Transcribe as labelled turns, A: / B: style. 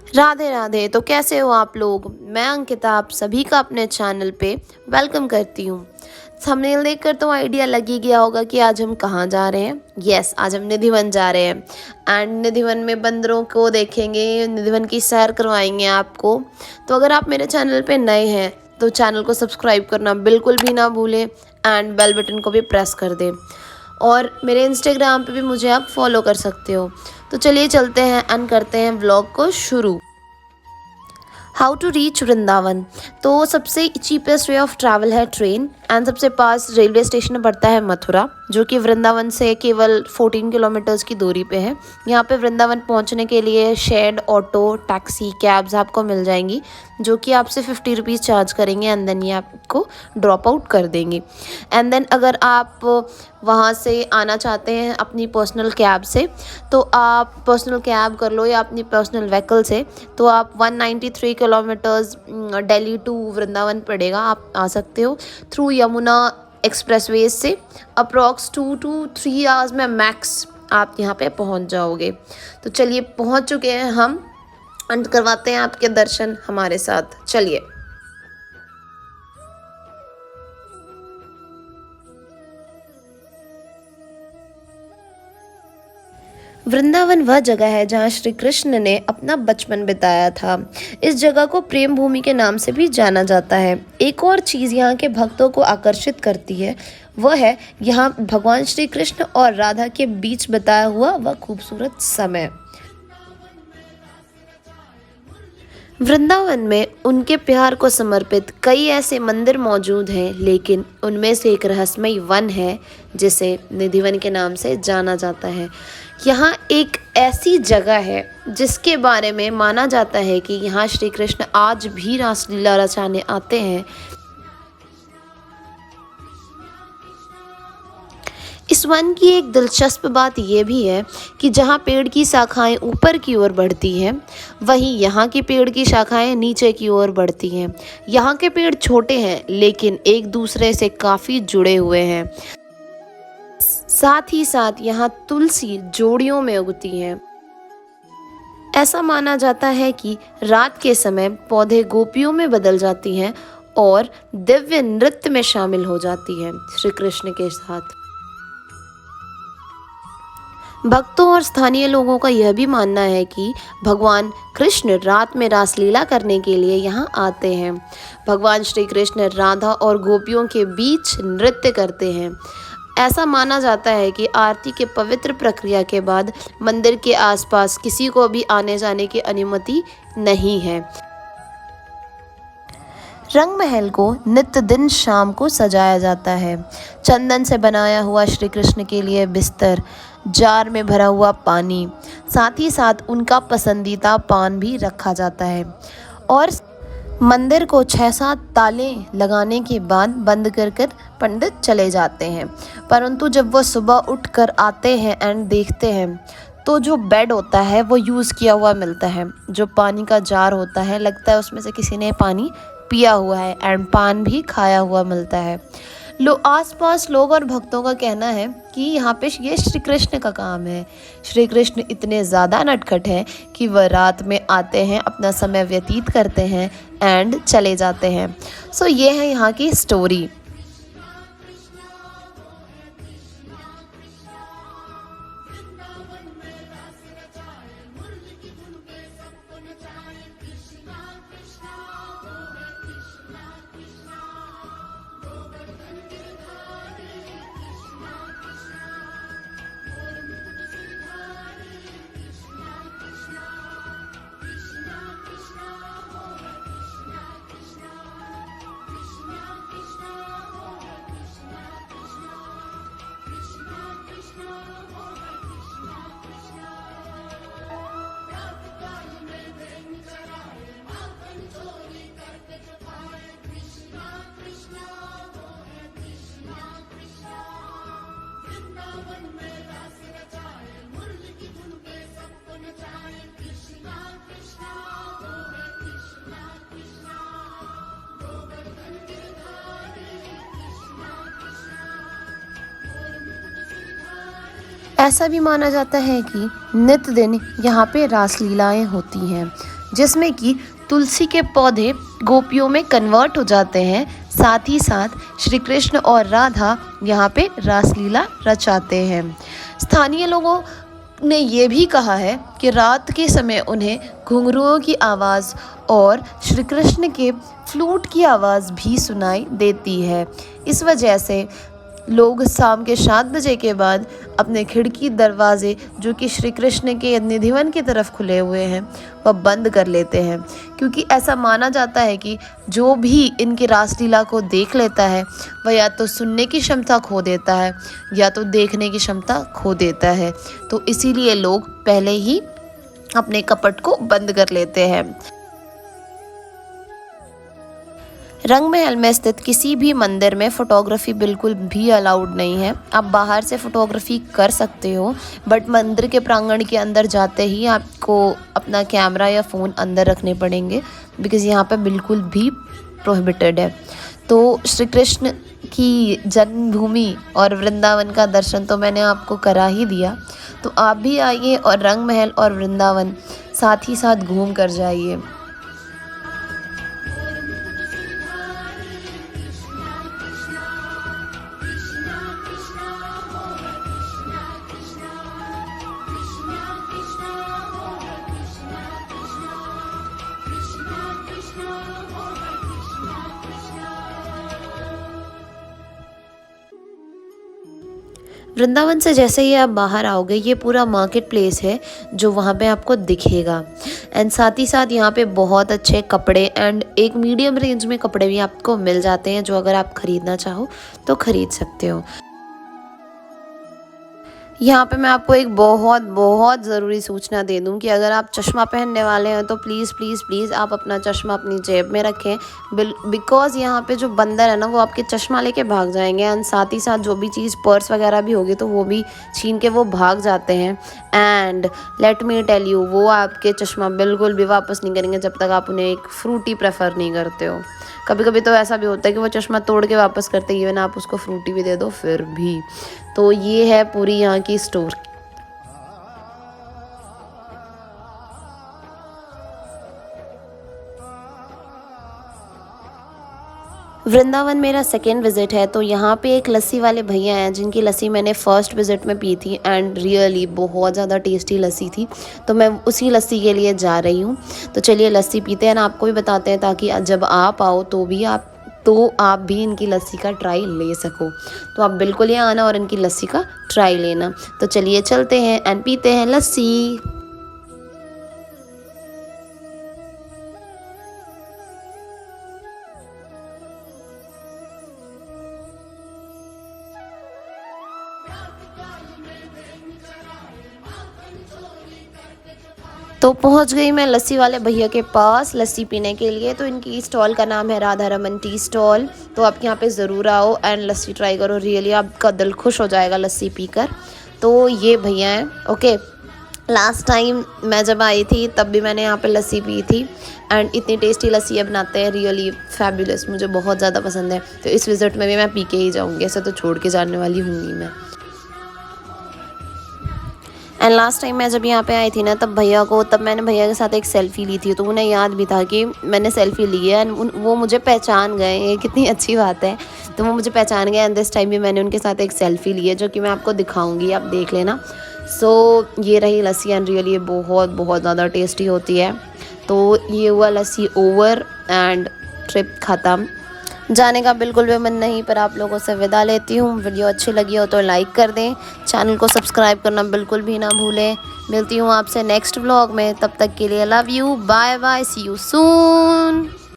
A: राधे राधे। तो कैसे हो आप लोग? मैं अंकिता आप सभी का अपने चैनल पे वेलकम करती हूँ। थंबनेल देखकर तो आइडिया लग ही गया होगा कि आज हम कहाँ जा रहे हैं। यस, आज हम निधिवन जा रहे हैं एंड निधिवन में बंदरों को देखेंगे, निधिवन की सैर करवाएंगे आपको। तो अगर आप मेरे चैनल पे नए हैं तो चैनल को सब्सक्राइब करना बिल्कुल भी ना भूलें एंड बेल बटन को भी प्रेस कर दें। और मेरे इंस्टाग्राम पे भी मुझे आप फॉलो कर सकते हो। तो चलिए चलते हैं एंड करते हैं व्लॉग को शुरू। How to reach Vrindavan. तो सबसे चीपेस्ट वे ऑफ ट्रैवल है ट्रेन एंड सबसे पास रेलवे स्टेशन पड़ता है मथुरा, जो कि वृंदावन से केवल 14 किलोमीटर्स की दूरी पे है। यहाँ पे वृंदावन पहुँचने के लिए शेयर्ड ऑटो, टैक्सी, कैब्स आपको मिल जाएंगी, जो कि आपसे 50 रुपीज़ चार्ज करेंगे एंड देन ये आपको ड्रॉप आउट कर देंगी। एंड देन अगर आप वहाँ से आना चाहते हैं अपनी पर्सनल कैब से, तो आप पर्सनल कैब कर लो या अपनी पर्सनल व्हीकल से, तो आप 193 किलोमीटर्स दिल्ली टू वृंदावन पड़ेगा। आप आ सकते हो थ्रू यमुना एक्सप्रेसवेज से। अप्रॉक्स 2 to 3 आवर्स में मैक्स आप यहाँ पे पहुँच जाओगे। तो चलिए पहुँच चुके हैं हम एंड करवाते हैं आपके दर्शन हमारे साथ। चलिए। वृंदावन वह जगह है जहाँ श्री कृष्ण ने अपना बचपन बिताया था। इस जगह को प्रेम भूमि के नाम से भी जाना जाता है। एक और चीज़ यहाँ के भक्तों को आकर्षित करती है, वह है यहाँ भगवान श्री कृष्ण और राधा के बीच बिताया हुआ वह खूबसूरत समय। वृंदावन में उनके प्यार को समर्पित कई ऐसे मंदिर मौजूद हैं, लेकिन उनमें से एक रहस्यमय वन है जिसे निधिवन के नाम से जाना जाता है। यहाँ एक ऐसी जगह है जिसके बारे में माना जाता है कि यहाँ श्री कृष्ण आज भी रासलीला रचाने आते हैं। इस वन की एक दिलचस्प बात यह भी है कि जहाँ पेड़ की शाखाएं ऊपर की ओर बढ़ती हैं, वहीं यहाँ की पेड़ की शाखाएं नीचे की ओर बढ़ती हैं। यहाँ के पेड़ छोटे हैं लेकिन एक दूसरे से काफ़ी जुड़े हुए हैं। साथ ही साथ यहाँ तुलसी जोड़ियों में उगती है। ऐसा माना जाता है कि रात के समय पौधे गोपियों में बदल जाती हैं और दिव्य नृत्य में शामिल हो जाती हैं श्री कृष्ण के साथ। भक्तों और स्थानीय लोगों का यह भी मानना है कि भगवान कृष्ण रात में रासलीला करने के लिए यहाँ आते हैं। भगवान श्री कृष्ण राधा और गोपियों के बीच नृत्य करते हैं। ऐसा माना जाता है कि आरती के पवित्र प्रक्रिया के बाद मंदिर के आसपास किसी को भी आने जाने की अनुमति नहीं है। रंग महल को नित्य दिन शाम को सजाया जाता है। चंदन से बनाया हुआ श्री कृष्ण के लिए बिस्तर, जार में भरा हुआ पानी, साथ ही साथ उनका पसंदीदा पान भी रखा जाता है। और मंदिर को 6-7 ताले लगाने के बाद बंद कर कर पंडित चले जाते हैं। परंतु जब वो सुबह उठकर आते हैं एंड देखते हैं तो जो बेड होता है वो यूज़ किया हुआ मिलता है। जो पानी का जार होता है, लगता है उसमें से किसी ने पानी पिया हुआ है एंड पान भी खाया हुआ मिलता है। आसपास लोग और भक्तों का कहना है कि यहाँ पे ये श्री कृष्ण का काम है। श्री कृष्ण इतने ज़्यादा नटखट हैं कि वह रात में आते हैं, अपना समय व्यतीत करते हैं एंड चले जाते हैं। सो ये है यहाँ की स्टोरी। ऐसा भी माना जाता है कि नित्य दिन यहाँ पे रासलीलाएं होती हैं। जिसमें कि तुलसी के पौधे गोपियों में कन्वर्ट हो जाते हैं। साथ ही साथ श्री कृष्ण और राधा यहाँ पे रासलीला रचाते हैं। स्थानीय लोगों ने ये भी कहा है कि रात के समय उन्हें घुंघरुओं की आवाज़ और श्री कृष्ण के फ्लूट की आवाज़ भी सुनाई देती है। इस वजह से लोग शाम के 7 बजे के बाद अपने खिड़की दरवाजे जो कि श्री कृष्ण के निधिवन की तरफ खुले हुए हैं वह बंद कर लेते हैं, क्योंकि ऐसा माना जाता है कि जो भी इनकी रासलीला को देख लेता है वह या तो सुनने की क्षमता खो देता है या तो देखने की क्षमता खो देता है। तो इसीलिए लोग पहले ही अपने कपट को बंद कर लेते हैं। रंग महल में स्थित किसी भी मंदिर में फ़ोटोग्राफ़ी बिल्कुल भी अलाउड नहीं है। आप बाहर से फ़ोटोग्राफ़ी कर सकते हो, बट मंदिर के प्रांगण के अंदर जाते ही आपको अपना कैमरा या फ़ोन अंदर रखने पड़ेंगे, बिकॉज़ यहाँ पे बिल्कुल भी प्रोहिबिटेड है। तो श्री कृष्ण की जन्मभूमि और वृंदावन का दर्शन तो मैंने आपको करा ही दिया, तो आप भी आइए और रंग महल और वृंदावन साथ ही साथ घूम कर जाइए। वृंदावन से जैसे ही आप बाहर आओगे ये पूरा मार्केट प्लेस है जो वहाँ पे आपको दिखेगा। एंड साथ ही साथ यहाँ पे बहुत अच्छे कपड़े एंड एक मीडियम रेंज में कपड़े भी आपको मिल जाते हैं, जो अगर आप ख़रीदना चाहो तो ख़रीद सकते हो। यहाँ पे मैं आपको एक बहुत बहुत ज़रूरी सूचना दे दूँ कि अगर आप चश्मा पहनने वाले हैं तो प्लीज़ प्लीज़ प्लीज़ आप अपना चश्मा अपनी जेब में रखें, बिकॉज़ यहाँ पे जो बंदर है ना वो आपके चश्मा लेके भाग जाएंगे। एंड साथ ही साथ जो भी चीज़ पर्स वगैरह भी होगी तो वो भी छीन के वो भाग जाते हैं। And let me tell you, वो आपके चश्मा बिल्कुल भी वापस नहीं करेंगे जब तक आप उन्हें एक फ्रूटी प्रेफर नहीं करते हो। कभी कभी तो ऐसा भी होता है कि वो चश्मा तोड़ के वापस करते हैं, इवन आप उसको फ्रूटी भी दे दो फिर भी। तो ये है पूरी यहाँ की स्टोरी। वृंदावन मेरा सेकेंड विज़िट है, तो यहाँ पे एक लस्सी वाले भैया हैं जिनकी लस्सी मैंने फ़र्स्ट विज़िट में पी थी एंड रियली बहुत ज़्यादा टेस्टी लस्सी थी, तो मैं उसी लस्सी के लिए जा रही हूँ। तो चलिए लस्सी पीते हैं ना, आपको भी बताते हैं ताकि जब आप आओ तो आप भी इनकी लस्सी का ट्राई ले सको। तो आप बिल्कुल यहाँ आना और इनकी लस्सी का ट्राई लेना। तो चलिए चलते हैं एंड पीते हैं लस्सी। तो पहुंच गई मैं लस्सी वाले भैया के पास लस्सी पीने के लिए। तो इनकी स्टॉल का नाम है राधा रमन टी स्टॉल। तो आप यहाँ पे ज़रूर आओ एंड लस्सी ट्राई करो, रियली आपका दिल खुश हो जाएगा लस्सी पीकर। तो ये भैया हैं, ओके। लास्ट टाइम मैं जब आई थी तब भी मैंने यहाँ पे लस्सी पी थी एंड इतनी टेस्टी लस्सी ये बनाते हैं, रियली फैबुलस, मुझे बहुत ज़्यादा पसंद है। तो इस विज़िट में भी मैं पी के ही जाऊँगी, ऐसे तो छोड़ के जाने वाली हूँगी मैं। एंड लास्ट टाइम मैं जब यहाँ पे आई थी ना तब मैंने भैया के साथ एक सेल्फ़ी ली थी, तो उन्हें याद भी था कि मैंने सेल्फ़ी ली है एंड वो मुझे पहचान गए। ये कितनी अच्छी बात है, तो वो मुझे पहचान गए एंड दिस टाइम भी मैंने उनके साथ एक सेल्फ़ी ली है जो कि मैं आपको दिखाऊंगी, आप देख लेना। सो ये रही लस्सी एंड रियली ये बहुत बहुत ज़्यादा टेस्टी होती है। तो ये हुआ लस्सी ओवर एंड ट्रिप ख़त्म। जाने का बिल्कुल भी मन नहीं, पर आप लोगों से विदा लेती हूँ। वीडियो अच्छी लगी हो तो लाइक कर दें, चैनल को सब्सक्राइब करना बिल्कुल भी ना भूलें। मिलती हूँ आपसे नेक्स्ट व्लॉग में, तब तक के लिए love you, bye bye, see you soon.